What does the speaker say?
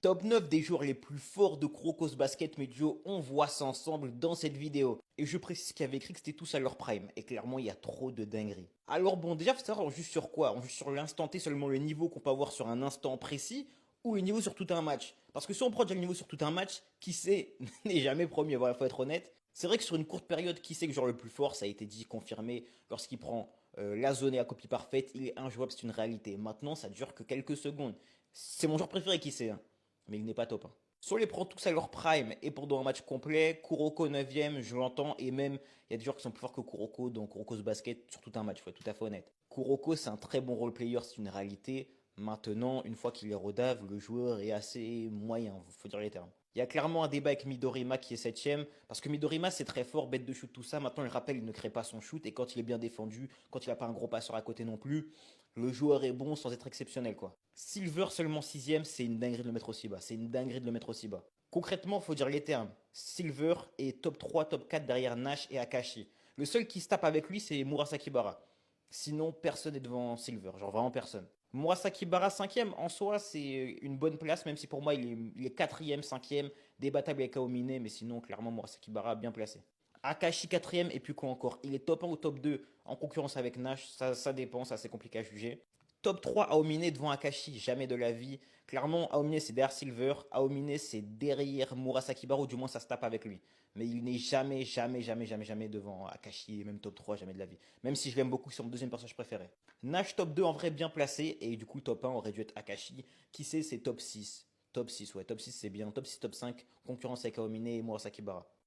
Top 9 des joueurs les plus forts de Crocos Basket Medio, on voit ça ensemble dans cette vidéo. Et je précise qu'il y avait écrit que c'était tous à leur prime. Et clairement, il y a trop de dingueries. Alors bon, déjà, faut savoir on juge sur quoi? On juge sur l'instant T, seulement le niveau qu'on peut avoir sur un instant précis, ou le niveau sur tout un match. Parce que si on prend déjà le niveau sur tout un match, qui sait n'est jamais premier, voilà, faut être honnête. C'est vrai que sur une courte période, qui sait que le joueur le plus fort, ça a été dit, confirmé, lorsqu'il prend la zone et la copie parfaite, il est injouable, c'est une réalité. Maintenant, ça dure que quelques secondes. C'est mon joueur préféré, qui sait, hein, mais il n'est pas top, hein. Soit on les prend tous à leur prime et pendant un match complet, Kuroko 9ème, je l'entends, et même il y a des joueurs qui sont plus forts que Kuroko dans Kuroko's basket sur tout un match, faut être tout à fait honnête. Kuroko c'est un très bon role player, c'est une réalité. Maintenant, une fois qu'il est rodave, le joueur est assez moyen, faut dire les termes. Il y a clairement un débat avec Midorima qui est 7ème, parce que Midorima c'est très fort, bête de shoot, tout ça. Maintenant, il rappelle, il ne crée pas son shoot, et quand il est bien défendu, quand il n'a pas un gros passeur à côté non plus, le joueur est bon sans être exceptionnel, quoi. Silver seulement 6ème, c'est une dinguerie de le mettre aussi bas. C'est une dinguerie de le mettre aussi bas. Concrètement, il faut dire les termes. Silver est top 3, top 4 derrière Nash et Akashi. Le seul qui se tape avec lui, c'est Murasaki Bara. Sinon, personne n'est devant Silver. Genre vraiment personne. Murasaki Bara 5ème, en soi, c'est une bonne place, même si pour moi, il est 4ème, 5ème, débattable avec Aomine, mais sinon, clairement, Murasaki Bara bien placé. Akashi 4ème, et puis quoi encore? Il est top 1 ou top 2 en concurrence avec Nash, ça dépend, ça c'est compliqué à juger. Top 3 Aomine devant Akashi, jamais de la vie. Clairement, Aomine c'est derrière Silver, Aomine c'est derrière Murasaki Baro, du moins ça se tape avec lui. Mais il n'est jamais, jamais, jamais, jamais, jamais devant Akashi, et même top 3, jamais de la vie. Même si je l'aime beaucoup, c'est mon deuxième personnage préféré. Nash top 2 en vrai bien placé, et du coup top 1 aurait dû être Akashi. Qui sait, c'est top 6. Top 6, ouais, top 6 c'est bien. Top 6, top 5, concurrence avec Aomine et Murasaki Bara.